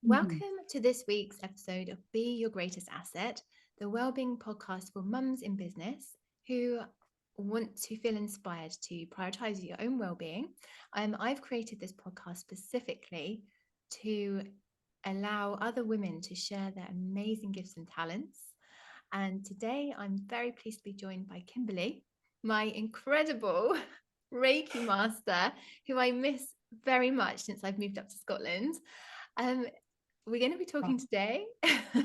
Mhm. Welcome to this week's episode of Be Your Greatest Asset, the wellbeing podcast for mums in business who want to feel inspired to prioritize your own well-being. I've created this podcast specifically to allow other women to share their amazing gifts and talents. And today I'm very pleased to be joined by Kimberley, my incredible Reiki master, who I miss very much since I've moved up to Scotland. Um, we're going to be talking today. We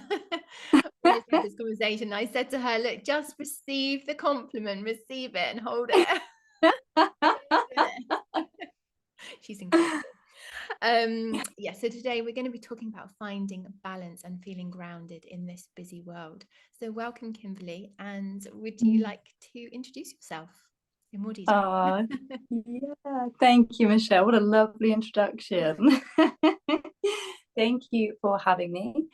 just had this conversation. I said to her, look, just receive the compliment, receive it and hold it. She's incredible. So today we're going to be talking about finding balance and feeling grounded in this busy world. So welcome, Kimberley. And would you like to introduce yourself in more detail? Yeah, thank you, Michelle. What a lovely introduction. Thank you for having me.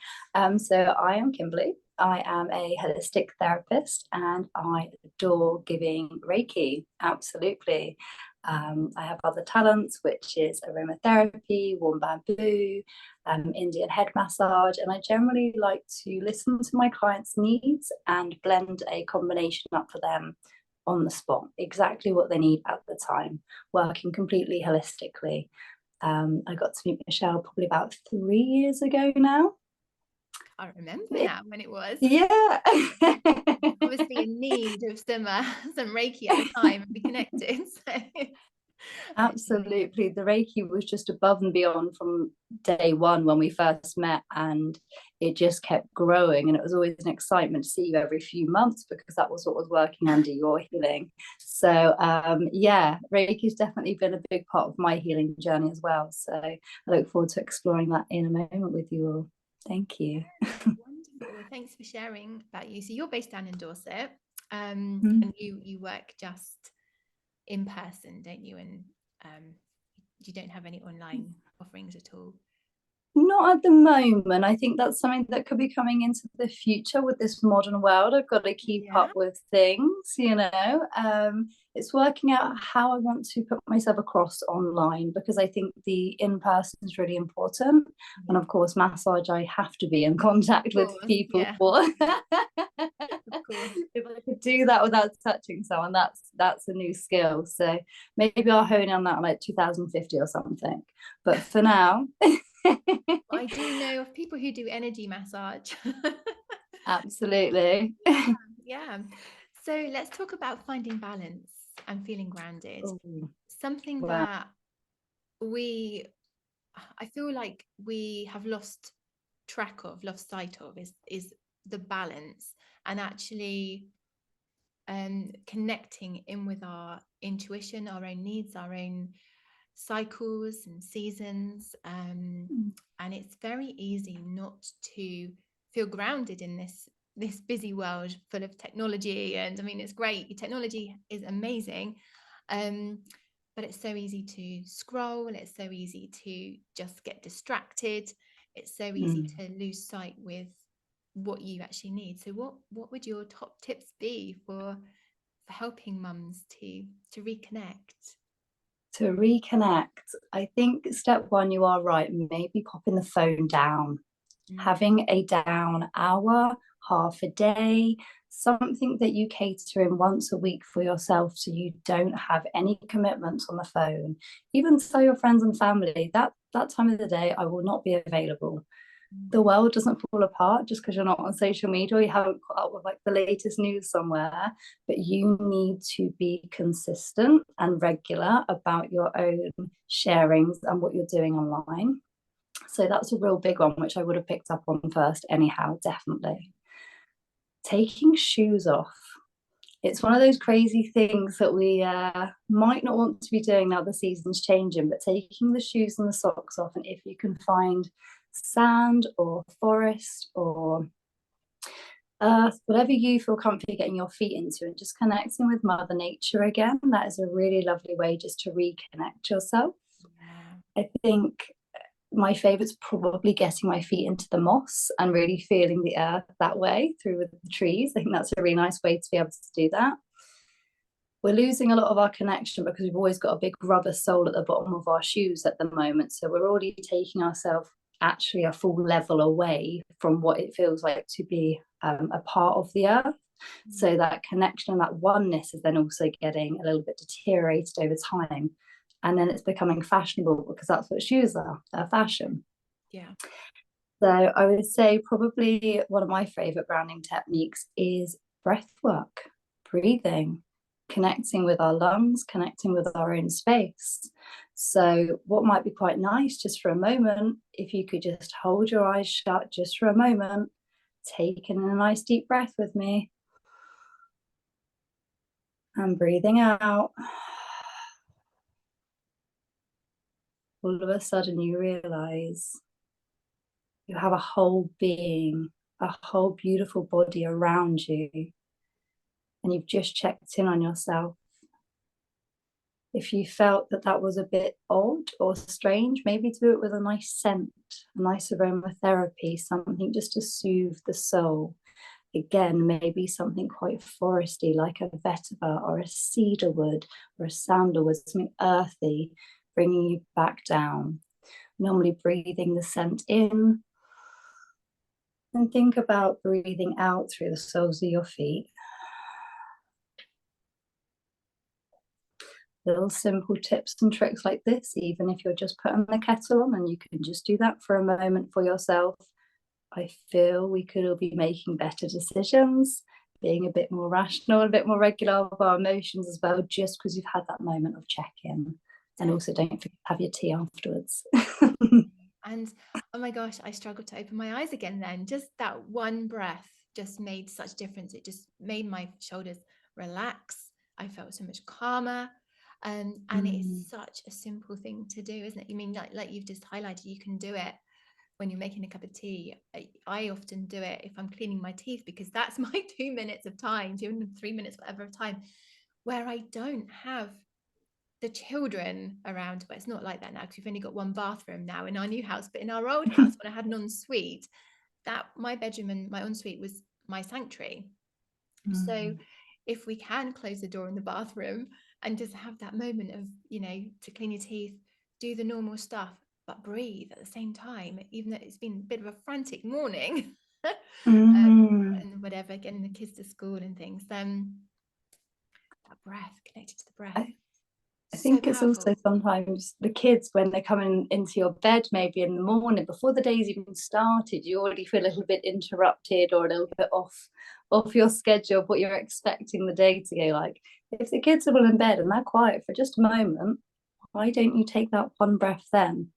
So I am Kimberley. I am a holistic therapist and I adore giving Reiki. Absolutely. I have other talents, which is aromatherapy, warm bamboo, Indian head massage, and I generally like to listen to my clients' needs and blend a combination up for them on the spot, exactly what they need at the time, working completely holistically. I got to meet Michelle probably about 3 years ago now. I remember now when it was. Yeah. Obviously in need of some Reiki at the time and be connected. Absolutely. The Reiki was just above and beyond from day one when we first met, and it just kept growing. And it was always an excitement to see you every few months because that was what was working under your healing. So, yeah, Reiki has definitely been a big part of my healing journey as well. So, I look forward to exploring that in a moment with you all. Thank you. Wonderful. Well, thanks for sharing about you. So you're based down in Dorset, Mm. and you work just in person, don't you? And you don't have any online offerings at all. Not at the moment. I think that's something that could be coming into the future with this modern world. I've got to keep Yeah. up with things, you know. It's working out how I want to put myself across online because I think the in person is really important. And Yeah. of course, massage, I have to be in contact Of with course. people Yeah. for. Of course. If I could do that without touching someone, that's a new skill. So maybe I'll hone in on that in like 2050 or something. But for now. I do know of people who do energy massage. Absolutely. Yeah, yeah. So let's talk about finding balance and feeling grounded. Oh, Something wow. that we, I feel like we have lost track of, lost sight of, is the balance and actually connecting in with our intuition, our own needs, our own cycles and seasons. And it's very easy not to feel grounded in this busy world full of technology. And I mean, it's great. Technology is amazing. But it's so easy to scroll. It's so easy to just get distracted. It's so easy Mm. to lose sight with what you actually need. So what would your top tips be for helping mums to reconnect? To reconnect, I think step one, you are right, maybe popping the phone down, Mm. having a down hour, half a day, something that you cater in once a week for yourself so you don't have any commitments on the phone. Even tell your friends and family that time of the day I will not be available. The world doesn't fall apart just because you're not on social media or you haven't caught up with like the latest news somewhere, but you need to be consistent and regular about your own sharings and what you're doing online. So that's a real big one, which I would have picked up on first anyhow, definitely. Taking shoes off. It's one of those crazy things that we might not want to be doing now the season's changing, but taking the shoes and the socks off, and if you can find sand or forest or earth, whatever you feel comfortable getting your feet into, and just connecting with Mother Nature again, that is a really lovely way just to reconnect yourself. Yeah. I think my favorite's probably getting my feet into the moss and really feeling the earth that way through with the trees. I think that's a really nice way to be able to do that. We're losing a lot of our connection because we've always got a big rubber sole at the bottom of our shoes at the moment. So we're already taking ourselves actually a full level away from what it feels like to be a part of the earth. So that connection and that oneness is then also getting a little bit deteriorated over time. And then it's becoming fashionable because that's what shoes are, they're fashion. Yeah. So I would say probably one of my favorite grounding techniques is breath work, breathing, connecting with our lungs, connecting with our own space. So what might be quite nice just for a moment, if you could just hold your eyes shut just for a moment, take in a nice deep breath with me, and breathing out. All of a sudden you realize you have a whole being, a whole beautiful body around you, and you've just checked in on yourself. If you felt that that was a bit odd or strange, maybe do it with a nice scent, a nice aromatherapy, something just to soothe the soul. Again, maybe something quite foresty like a vetiver or a cedarwood or a sandalwood, something earthy, bringing you back down. Normally breathing the scent in, and think about breathing out through the soles of your feet. Little simple tips and tricks like this, even if you're just putting the kettle on, and you can just do that for a moment for yourself. I feel we could all be making better decisions, being a bit more rational, a bit more regular with our emotions as well, just because you've had that moment of check-in. And also don't forget to have your tea afterwards. And oh my gosh, I struggled to open my eyes again then. Just that one breath just made such difference. It just made my shoulders relax. I felt so much calmer. And it is such a simple thing to do, isn't it? You mean like you've just highlighted, you can do it when you're making a cup of tea. I often do it if I'm cleaning my teeth, because that's my 2 minutes of time, 2 3 minutes, whatever of time, where I don't have the children around. But it's not like that now because we've only got one bathroom now in our new house. But in our old house, when I had an ensuite, that my bedroom and my ensuite was my sanctuary. So if we can close the door in the bathroom and just have that moment of, to clean your teeth, do the normal stuff, but breathe at the same time, even though it's been a bit of a frantic morning, and whatever, getting the kids to school and things, that breath, connected to the breath. I think it's also sometimes the kids, when they're coming into your bed, maybe in the morning, before the day's even started, you already feel a little bit interrupted or a little bit off your schedule of what you're expecting the day to go like. If the kids are all in bed and they're quiet for just a moment, why don't you take that one breath then?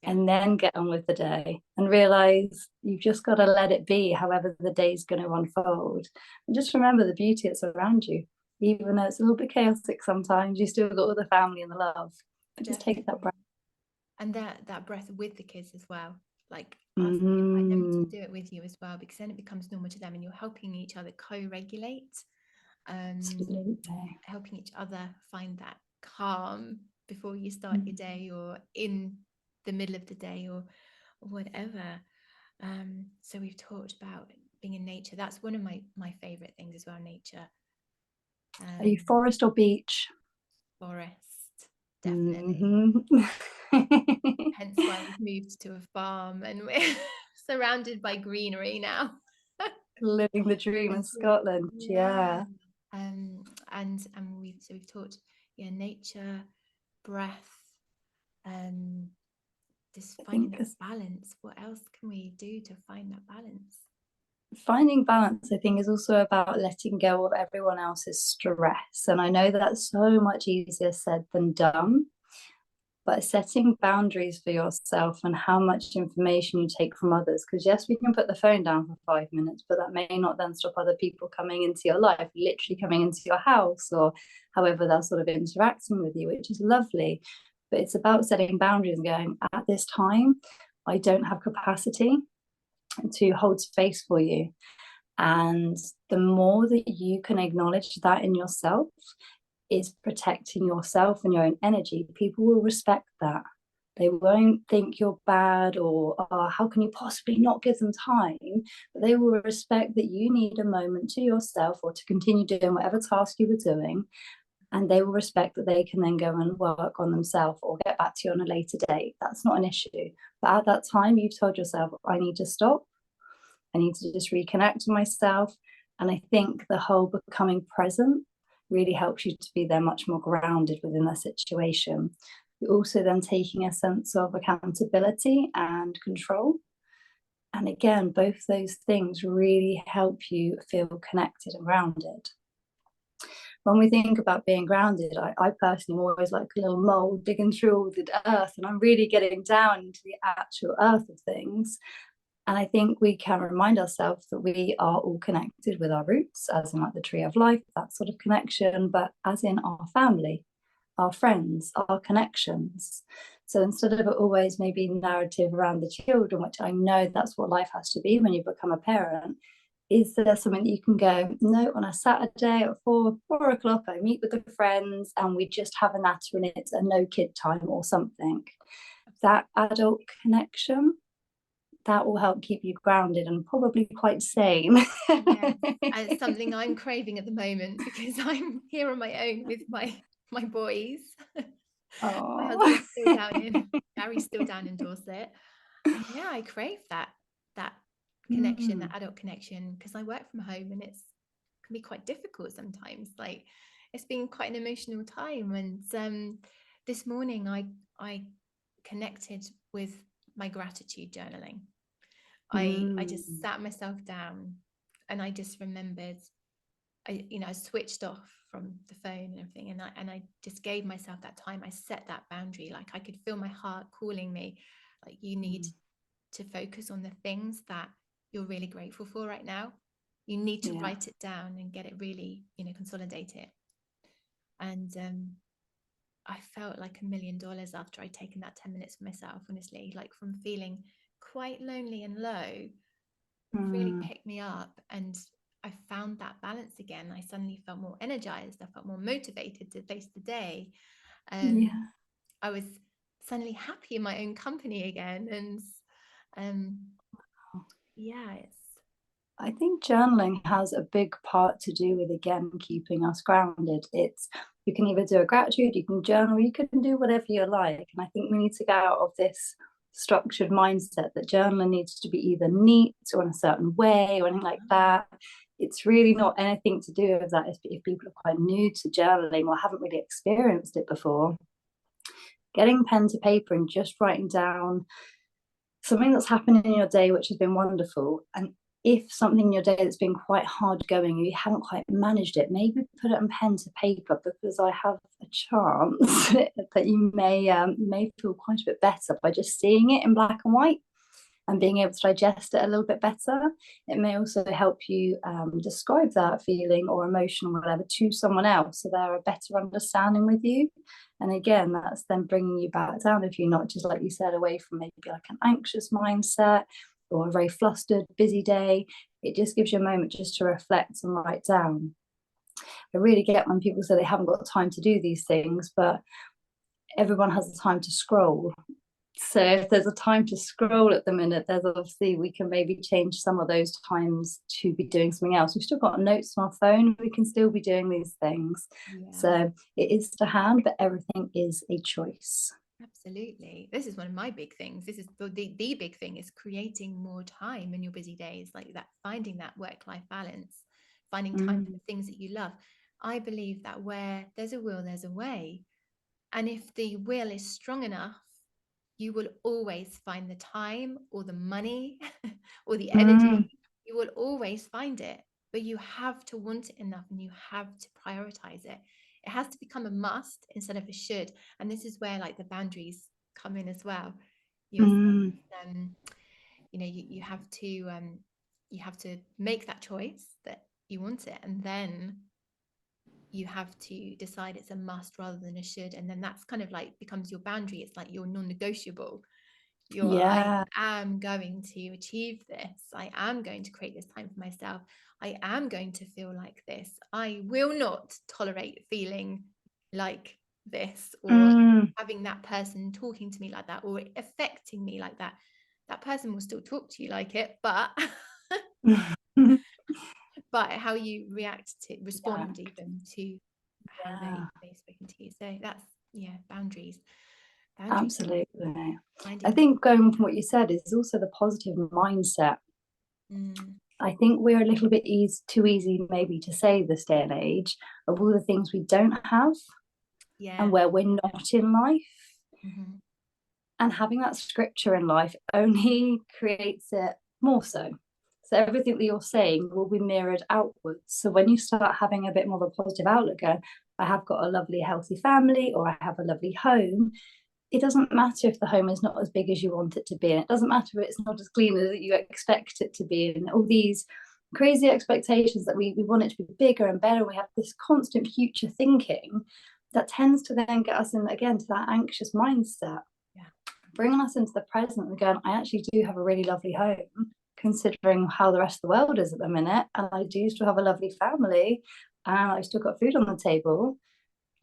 And then get on with the day and realize you've just got to let it be however the day's going to unfold. And just remember the beauty that's around you. Even though it's a little bit chaotic sometimes, you still got all the family and the love. But just take that breath. And that breath with the kids as well. Like invite them to do it with you as well, because then it becomes normal to them and you're helping each other co-regulate. Helping each other find that calm before you start your day or in the middle of the day or whatever. So we've talked about being in nature. That's one of my favorite things as well, nature. Are you forest or beach? Forest, definitely. Hence why we've moved to a farm and we're surrounded by greenery now. Living the dream in Scotland. Yeah. And we've talked, nature, breath, just finding that balance. What else can we do to find that balance? Finding balance, I think, is also about letting go of everyone else's stress. And I know that's so much easier said than done, but setting boundaries for yourself and how much information you take from others. Because yes, we can put the phone down for 5 minutes, but that may not then stop other people coming into your life, literally coming into your house, or however they're sort of interacting with you, which is lovely. But it's about setting boundaries and going, at this time, I don't have capacity to hold space for you. And the more that you can acknowledge that in yourself is protecting yourself and your own energy, people will respect that. They won't think you're bad or how can you possibly not give them time, but they will respect that you need a moment to yourself or to continue doing whatever task you were doing, and they will respect that they can then go and work on themselves or get back to you on a later date. That's not an issue. But at that time, you've told yourself, I need to stop. I need to just reconnect with myself. And I think the whole becoming present really helps you to be there much more grounded within that situation. You're also then taking a sense of accountability and control. And again, both those things really help you feel connected and grounded. When we think about being grounded, I personally am always like a little mole digging through all the earth, and I'm really getting down into the actual earth of things. And I think we can remind ourselves that we are all connected with our roots, as in like the tree of life, that sort of connection, but as in our family, our friends, our connections. So instead of always maybe narrative around the children, which I know that's what life has to be when you become a parent, is there something that you can go, no, on a Saturday at 4 o'clock, I meet with the friends and we just have a natter and it's a no kid time or something. That adult connection, that will help keep you grounded and probably quite sane. Yes, and it's something I'm craving at the moment because I'm here on my own with my boys. My husband's still down in Gary's still down in Dorset. And yeah, I crave that connection, that adult connection, because I work from home and it's can be quite difficult sometimes. Like it's been quite an emotional time. And this morning I connected with my gratitude journaling. I just sat myself down and I just remembered I switched off from the phone and everything, and I just gave myself that time. I set that boundary. Like I could feel my heart calling me, like you need to focus on the things that you're really grateful for right now. You need to write it down and get it really, consolidate it. And I felt like $1,000,000 after I'd taken that 10 minutes for myself, honestly, like from feeling quite lonely and low, really picked me up. And I found that balance again. I suddenly felt more energized. I felt more motivated to face the day. I was suddenly happy in my own company again. And yeah, I think journaling has a big part to do with, again, keeping us grounded. It's, you can either do a gratitude, you can journal, you can do whatever you like. And I think we need to get out of this structured mindset that journaling needs to be either neat or in a certain way or anything like that. It's really not anything to do with that. If people are quite new to journaling or haven't really experienced it before, getting pen to paper and just writing down something that's happened in your day which has been wonderful, and if something in your day that's been quite hard going, you haven't quite managed it, maybe put it on pen to paper, because I have a chance that you may feel quite a bit better by just seeing it in black and white and being able to digest it a little bit better. It may also help you describe that feeling or emotion or whatever to someone else, so they're a better understanding with you. And again, that's then bringing you back down, if you're not, just like you said, away from maybe like an anxious mindset or a very flustered, busy day. It just gives you a moment just to reflect and write down. I really get when people say they haven't got time to do these things, but everyone has the time to scroll. So if there's a time to scroll at the minute, there's obviously, we can maybe change some of those times to be doing something else. We've still got notes on our phone, we can still be doing these things. So it is to hand, but everything is a choice. Absolutely. This is one of my big things. This is the big thing is creating more time in your busy days, like that, finding that work-life balance, finding time for the things that you love. I believe that where there's a will, there's a way. And if the will is strong enough, you will always find the time or the money or the energy. You will always find it, but you have to want it enough and you have to prioritize it. It has to become a must instead of a should. And this is where like the boundaries come in as well. You you have to make that choice that you want it, and then you have to decide it's a must rather than a should. And then that's kind of like becomes your boundary. It's like your non-negotiable. I am going to achieve this. I am going to create this time for myself. I am going to feel like this. I will not tolerate feeling like this, or having that person talking to me like that, or affecting me like that. That person will still talk to you like it, but but how you respond even to how they've spoken to you. So that's, yeah, boundaries. Absolutely. I Finding. think going from what you said is also the positive mindset. Mm, I think we're a little bit too easy maybe to say this day and age of all the things we don't have yeah. and where we're not in life. Mm-hmm. And having that scripture in life only creates it more so. So everything that you're saying will be mirrored outwards. So when you start having a bit more of a positive outlook, I have got a lovely, healthy family, or I have a lovely home. It doesn't matter if the home is not as big as you want it to be, and it doesn't matter if it's not as clean as you expect it to be, and all these crazy expectations that we want it to be bigger and better. We have this constant future thinking that tends to then get us in again to that anxious mindset, bringing us into the present and going, I actually do have a really lovely home, considering how the rest of the world is at the minute. And I do still have a lovely family and I've still got food on the table.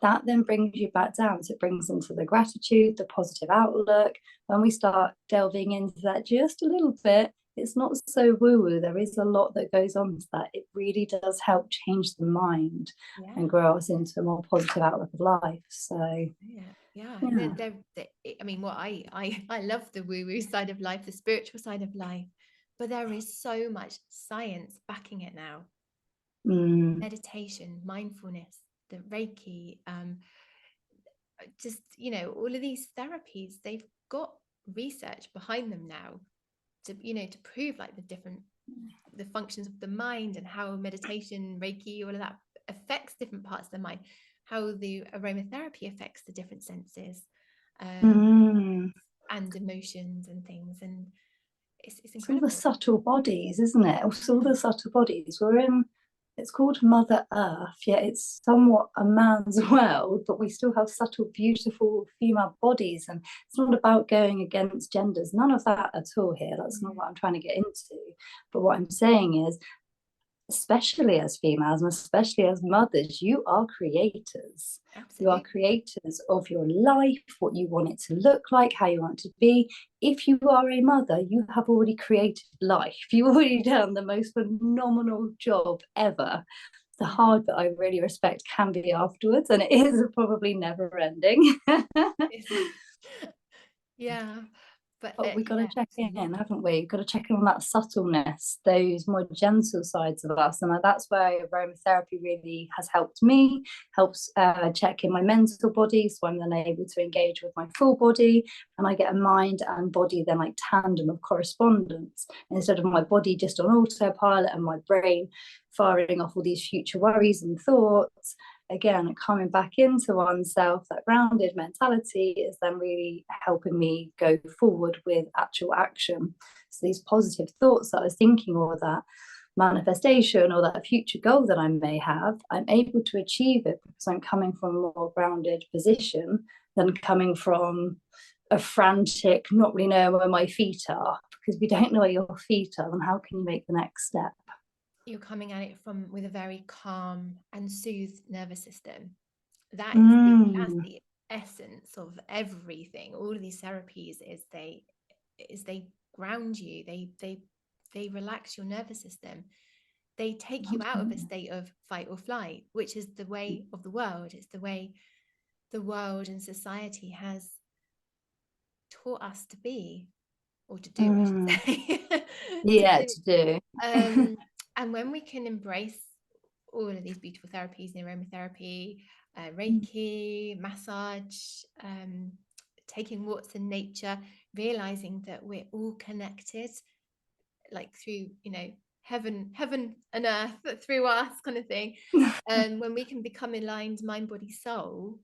That then brings you back down. So it brings into the gratitude, the positive outlook. When we start delving into that just a little bit, it's not so woo-woo. There is a lot that goes on to that. It really does help change the mind and grow us into a more positive outlook of life. So yeah. And then I mean, what I love the woo-woo side of life, the spiritual side of life, but there is so much science backing it now. Meditation, mindfulness, the Reiki, just, you know, all of these therapies, they've got research behind them now to, you know, to prove like the functions of the mind and how meditation, Reiki, all of that affects different parts of the mind, how the aromatherapy affects the different senses, and emotions and things. And it's incredible. It's all the subtle bodies, isn't it? It's all the subtle bodies. We're in, it's called Mother Earth, yet it's somewhat a man's world, but we still have subtle, beautiful female bodies. And it's not about going against genders, none of that at all here. That's not what I'm trying to get into. But what I'm saying is, especially as females and especially as mothers, you are creators. Absolutely. You are creators of your life, what you want it to look like, how you want it to be. If you are a mother, you have already created life. You've already done the most phenomenal job ever. The hard bit I really respect can be afterwards, and it is probably never ending. Yeah. But we've got to check in, haven't we? We've got to check in on that subtleness, those more gentle sides of us. And that's where aromatherapy really has helped me, helps check in my mental body. So I'm then able to engage with my full body, and I get a mind and body then like tandem of correspondence, instead of my body just on autopilot and my brain firing off all these future worries and thoughts. Again, coming back into oneself, that grounded mentality is then really helping me go forward with actual action. So these positive thoughts that I was thinking, or that manifestation or that future goal that I may have, I'm able to achieve it because I'm coming from a more grounded position than coming from a frantic, not really knowing where my feet are. Because we don't know where your feet are, then how can you make the next step? You're coming at it with a very calm and soothed nervous system. That's the essence of everything. All of these therapies is they ground you. They relax your nervous system. They take you out of a state of fight or flight, which is the way of the world. It's the way the world and society has taught us to be, or to do, I should say. To do. And when we can embrace all of these beautiful therapies, aromatherapy, Reiki, massage, taking walks in nature, realizing that we're all connected, like through, you know, heaven and earth through us, kind of thing. When we can become aligned mind, body, soul,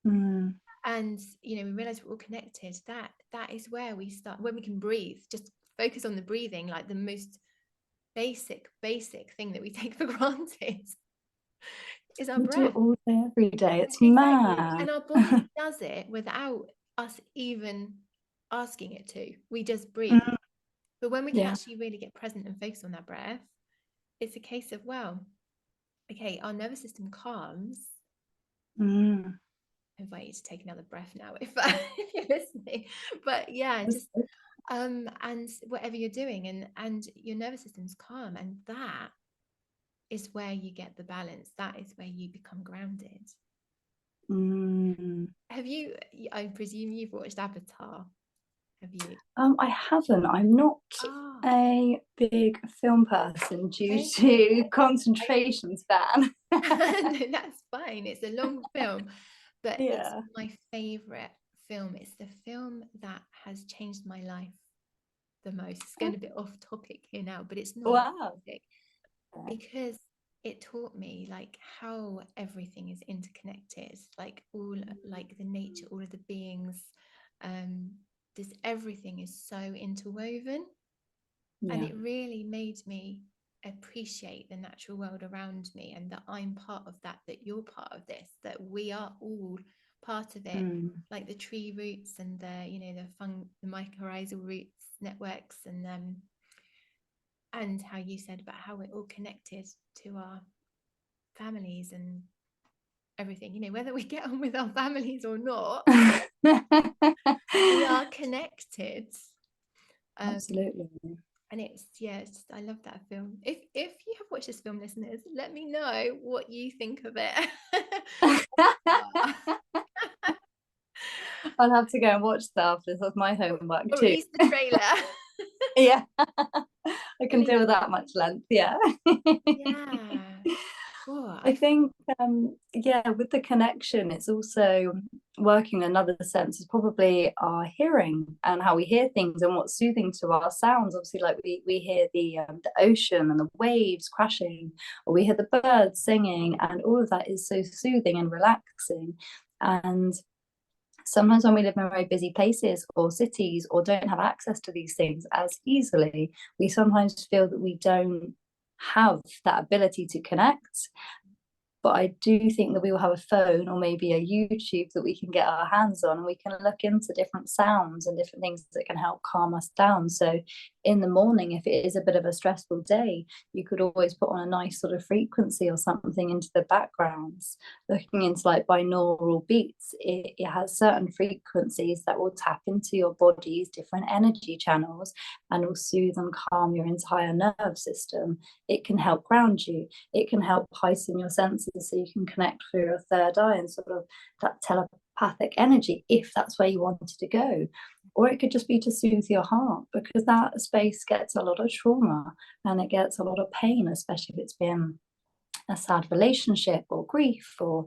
and, you know, we realize we're all connected, that is where we start. When we can breathe, just focus on the breathing, like the most basic thing that we take for granted is our breath. Do it all day, every day. It's Exactly. mad. And our body does it without us even asking it to. We just breathe. But when we can actually really get present and focus on that breath, it's a case of, well, okay, our nervous system calms. I invite you to take another breath now if you're listening. But yeah, just and whatever you're doing, and your nervous system's calm, and that is where you get the balance. That is where you become grounded. Mm. Have you, I presume you've watched Avatar, have you? I haven't. I'm not Ah, a big film person due okay. to concentration span. No, that's fine. It's a long film, but it's Yeah. my favorite film. It's the film that has changed my life the most. It's going a bit off topic here now, but it's not Wow. because it taught me like how everything is interconnected, like all, like the nature, all of the beings, um, this everything is so interwoven. And Yeah. it really made me appreciate the natural world around me, and that I'm part of that, that you're part of this, that we are all part of it, Mm. like the tree roots and the, you know, the mycorrhizal roots networks, and how you said about how we're all connected to our families and everything, you know, whether we get on with our families or not, we are connected. um, Absolutely. and it's, yeah, it's just, I love that film. If you have watched this film, listeners, let me know what you think of it. I'll have to go and watch that after this. That's my homework Or at too. least the trailer. Yeah. I can Please deal with do. that much length. Yeah. Yeah. Oh, I think, yeah, with the connection, it's also working in another sense is probably our hearing and how we hear things and what's soothing to our sounds. Obviously, like we hear the ocean and the waves crashing, or we hear the birds singing, and all of that is so soothing and relaxing. And sometimes when we live in very busy places or cities or don't have access to these things as easily, we sometimes feel that we don't have that ability to connect. But I do think that we will have a phone or maybe a YouTube that we can get our hands on, and we can look into different sounds and different things that can help calm us down. So in the morning, if it is a bit of a stressful day, you could always put on a nice sort of frequency or something into the backgrounds. Looking into like binaural beats, it has certain frequencies that will tap into your body's different energy channels and will soothe and calm your entire nerve system. It can help ground you. It can help heighten your senses so you can connect through your third eye and sort of that telepathic energy if that's where you wanted to go. Or it could just be to soothe your heart, because that space gets a lot of trauma and it gets a lot of pain, especially if it's been a sad relationship or grief or,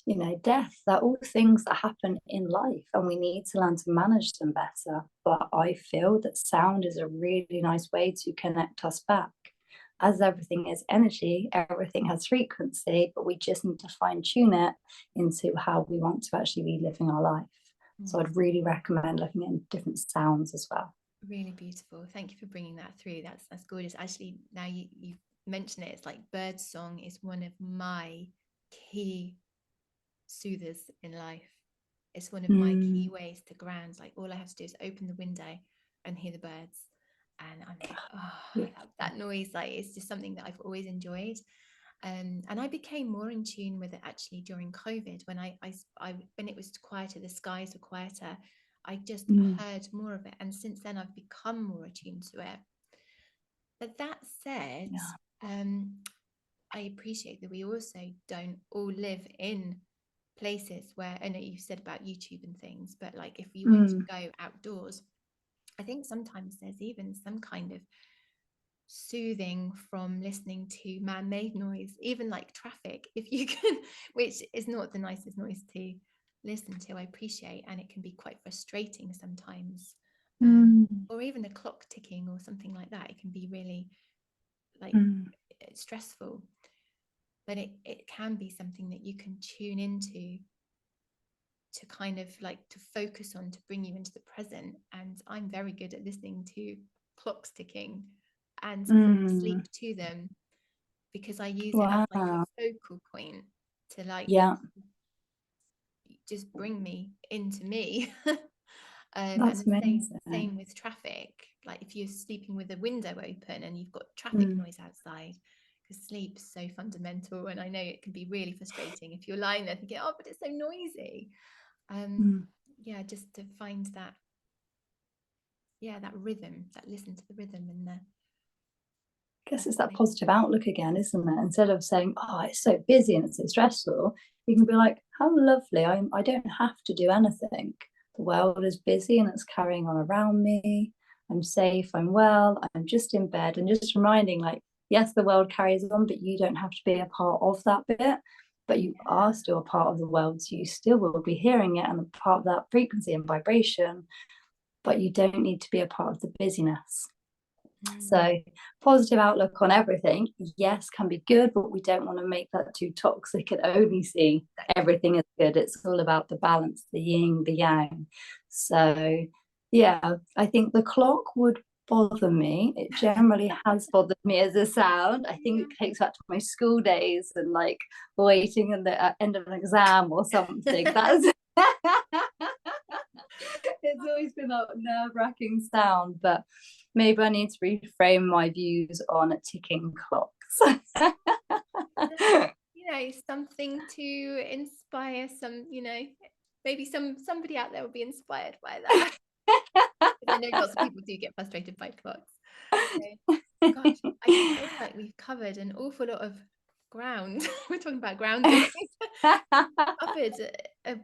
you know, death. They're all things that happen in life and we need to learn to manage them better. But I feel that sound is a really nice way to connect us back. As everything is energy, everything has frequency, but we just need to fine tune it into how we want to actually be living our life. So I'd really recommend looking at different sounds as well. really beautiful. Thank you for bringing that through. That's gorgeous. Actually, now you mention it, it's like bird song is one of my key soothers in life. It's one of my key ways to ground. Like all I have to do is open the window and hear the birds, and I'm like, oh, Yeah. that noise, like it's just something that I've always enjoyed. And I became more in tune with it actually during COVID, when I when it was quieter, the skies were quieter. I just heard more of it, and since then I've become more attuned to it. But that said, Yeah. I appreciate that we also don't all live in places where, I know you said about YouTube and things, but like if you want to go outdoors, I think sometimes there's even some kind of soothing from listening to man-made noise, even like traffic, if you can, which is not the nicest noise to listen to, I appreciate, and it can be quite frustrating sometimes. Or even the clock ticking or something like that, it can be really like stressful, but it can be something that you can tune into to kind of like to focus on, to bring you into the present. And I'm very good at listening to clocks ticking and falling asleep to them, because I use it as Wow. like a focal point to like Yeah. just bring me into me. And That's the amazing. same with traffic. Like if you're sleeping with a window open and you've got traffic noise outside, because sleep's so fundamental, and I know it can be really frustrating if you're lying there thinking, oh, but it's so noisy. Yeah, just to find that, yeah, that rhythm, that listen to the rhythm and guess it's that Definitely. positive outlook again, isn't it? Instead of saying, oh, it's so busy and it's so stressful, you can be like, how lovely, I don't have to do anything. The world is busy and it's carrying on around me. I'm safe, I'm well, I'm just in bed. And just reminding, like, yes, the world carries on, but you don't have to be a part of that bit. But you are still a part of the world. So you still will be hearing it and a part of that frequency and vibration, but you don't need to be a part of the busyness. Mm. So positive outlook on everything, yes, can be good, but we don't want to make that too toxic and only see Exactly. everything is good. It's all about the balance, the yin, the yang. So yeah, I think the clock would bother me. It generally has bothered me as a sound. I think Yeah. it takes back to my school days and like waiting at the end of an exam or something. That's it's always been a nerve-wracking sound, but maybe I need to reframe my views on ticking clocks. Something to inspire some, maybe somebody out there will be inspired by that. I know lots of people do get frustrated by clocks. So, gosh, I feel like we've covered an awful lot of ground. We're talking about grounding. Covered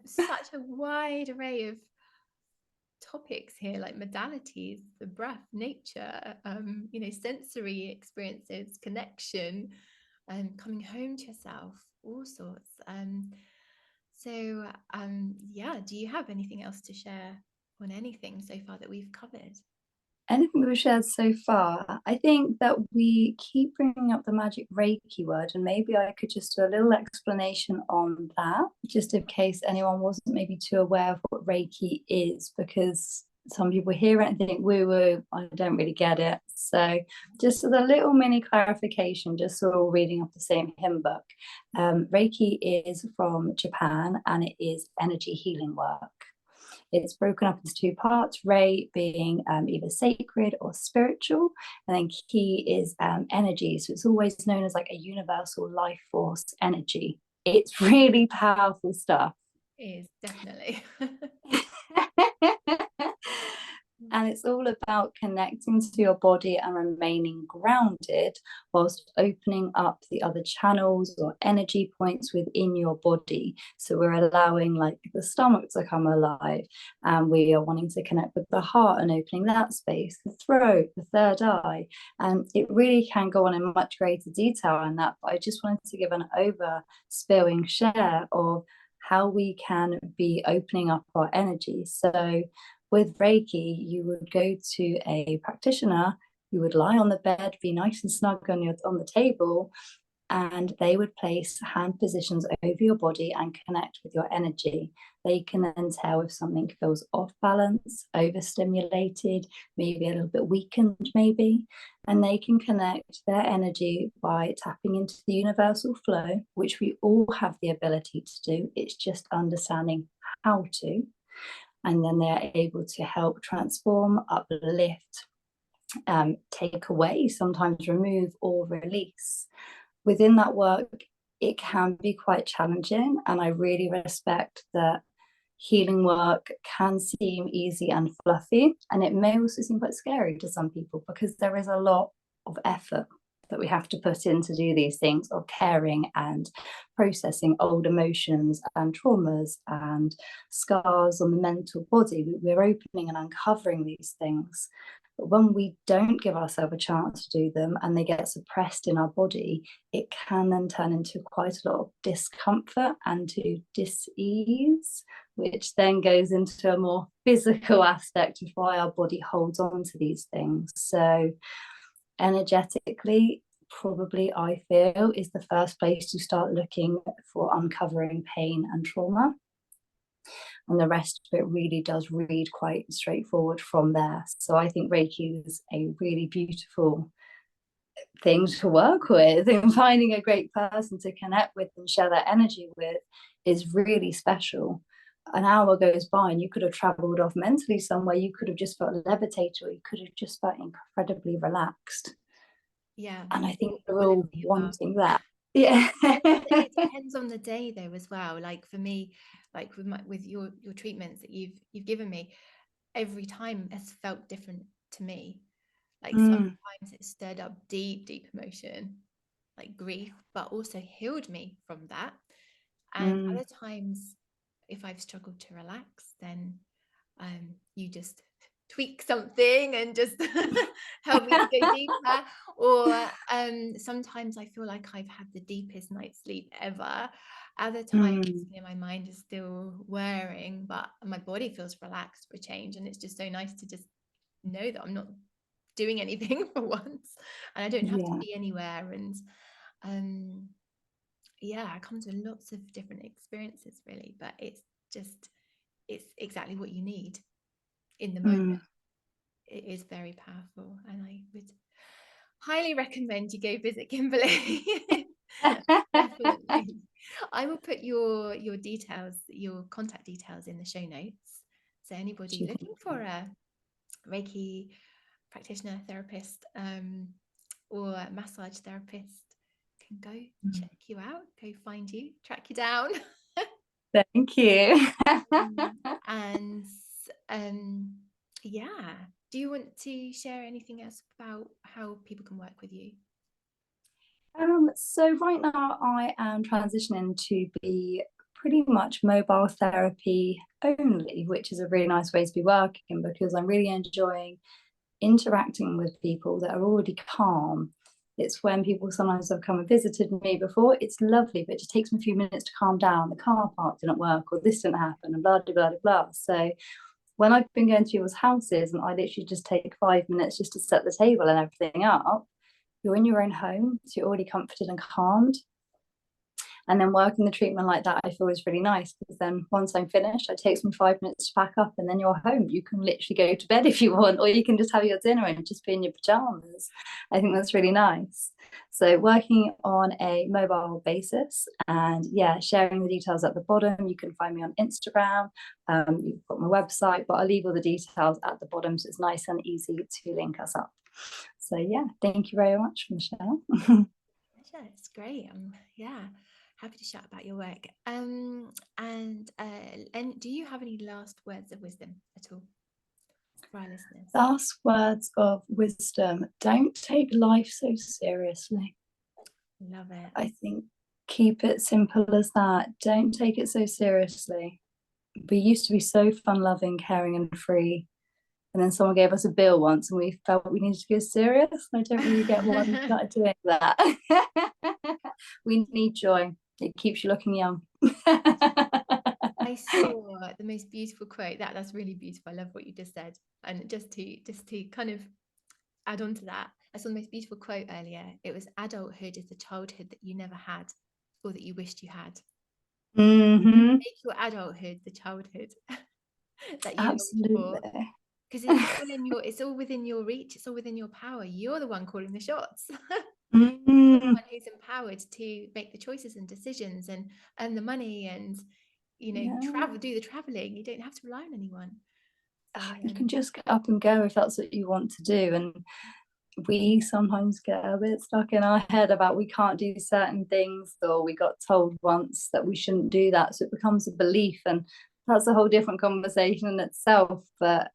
such a wide array of topics here, like modalities, the breath, nature, sensory experiences, connection, coming home to yourself, all sorts. Yeah, do you have anything else to share on anything so far that we've covered? Anything we've shared so far, I think that we keep bringing up the magic Reiki word, and maybe I could just do a little explanation on that, just in case anyone wasn't maybe too aware of what Reiki is, because some people hear it and think woo woo, I don't really get it. So, just as a little mini clarification, just so we're all reading off the same hymn book, Reiki is from Japan and it is energy healing work. It's broken up into two parts, Rei being either sacred or spiritual, and then Ki is energy. So it's always known as like a universal life force energy. It's really powerful stuff. It is definitely. And it's all about connecting to your body and remaining grounded whilst opening up the other channels or energy points within your body. So we're allowing like the stomach to come alive, and we are wanting to connect with the heart and opening that space, the throat, the third eye. And it really can go on in much greater detail on that, but I just wanted to give an overspilling share of how we can be opening up our energy. So with Reiki, you would go to a practitioner, you would lie on the bed, be nice and snug on the table, and they would place hand positions over your body and connect with your energy. They can then tell if something feels off balance, overstimulated, maybe a little bit weakened, maybe. And they can connect their energy by tapping into the universal flow, which we all have the ability to do. It's just understanding how to. And then they're able to help transform, uplift, take away, sometimes remove or release. Within that work, it can be quite challenging, and I really respect that healing work can seem easy and fluffy, and it may also seem quite scary to some people because there is a lot of effort that we have to put in to do these things, of caring and processing old emotions and traumas and scars on the mental body. We're opening and uncovering these things. But when we don't give ourselves a chance to do them and they get suppressed in our body, it can then turn into quite a lot of discomfort and to dis-ease, which then goes into a more physical aspect of why our body holds on to these things. So energetically, probably I feel is the first place to start looking for uncovering pain and trauma. And the rest of it really does read quite straightforward from there. So I think Reiki is a really beautiful thing to work with, and finding a great person to connect with and share that energy with is really special. An hour goes by and you could have traveled off mentally somewhere, you could have just felt levitated, or you could have just felt incredibly relaxed. Yeah, And I I think think we're all of all the above. wanting that. Yeah. It depends on the day though as well. Like for me, like with your treatments that you've given me, every time has felt different to me. Like sometimes it stirred up deep emotion, like grief, but also healed me from that. And other times, if I've struggled to relax, then you just tweak something and just help me to go deeper. Or sometimes I feel like I've had the deepest night's sleep ever. Other times, my mind is still whirring, but my body feels relaxed for a change. And it's just so nice to just know that I'm not doing anything for once, and I don't have to be anywhere. And it comes with lots of different experiences, really, but it's exactly what you need in the moment. It is very powerful, and I would highly recommend you go visit Kimberley. Definitely. I will put your details, your contact details, in the show notes, so anybody looking for a Reiki practitioner, therapist, or a massage therapist can go check you out, go find you, track you down. Thank you. And do you want to share anything else about how people can work with you? So right now I am transitioning to be pretty much mobile therapy only, which is a really nice way to be working, because I'm really enjoying interacting with people that are already calm. It's when people sometimes have come and visited me before, it's lovely, but it just takes me a few minutes to calm down. The car park didn't work, or this didn't happen, and blah, blah, blah, blah. So when I've been going to people's houses and I literally just take 5 minutes just to set the table and everything up, you're in your own home, so you're already comforted and calmed. And then working the treatment like that, I feel is really nice, because then once I'm finished, it takes me 5 minutes to pack up and then you're home. You can literally go to bed if you want, or you can just have your dinner and just be in your pajamas. I think that's really nice. So working on a mobile basis, and sharing the details at the bottom. You can find me on Instagram. You've got my website, but I'll leave all the details at the bottom, so it's nice and easy to link us up. So thank you very much, Michelle. It's great. Happy to chat about your work. And do you have any last words of wisdom at all for our listeners? Last words of wisdom: don't take life so seriously. Love it. I think keep it simple as that. Don't take it so seriously. We used to be so fun-loving, caring and free, and then someone gave us a bill once and we felt we needed to go serious. I don't really get why we started doing that. We need joy. It keeps you looking young. I saw the most beautiful quote. That's really beautiful. I love what you just said. And just to kind of add on to that, I saw the most beautiful quote earlier. It was, adulthood is the childhood that you never had, or that you wished you had. Make your adulthood the childhood that you longed for. Because it's all within your reach. It's all within your power. You're the one calling the shots. You're the one who's empowered to make the choices and decisions and earn the money and travel, do the traveling. You don't have to rely on anyone. So, you can just get up and go if that's what you want to do. And we sometimes get a bit stuck in our head about we can't do certain things, or we got told once that we shouldn't do that, so it becomes a belief, and that's a whole different conversation in itself. But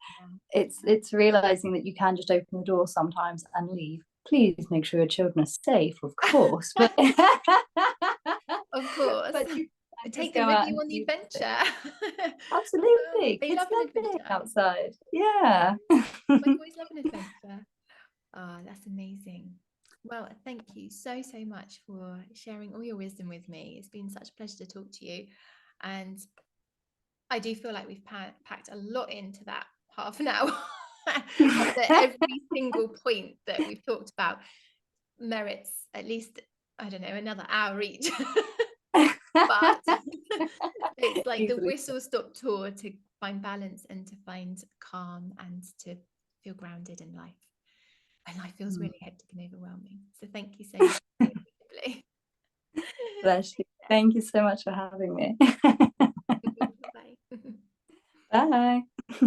it's realizing that you can just open the door sometimes and leave. Please make sure your children are safe, of course. But of course, but take them with you on the adventure. Absolutely. They love an adventure outside. Yeah. My boys love an adventure. Oh, that's amazing. Well, thank you so much for sharing all your wisdom with me. It's been such a pleasure to talk to you, and I do feel like we've packed a lot into that half an hour. That every single point that we've talked about merits at least, I don't know, another hour each. But it's like the whistle stop tour to find balance and to find calm and to feel grounded in life. And life feels really hectic and overwhelming. So thank you so much. Bless you. Thank you so much for having me. Bye. Bye.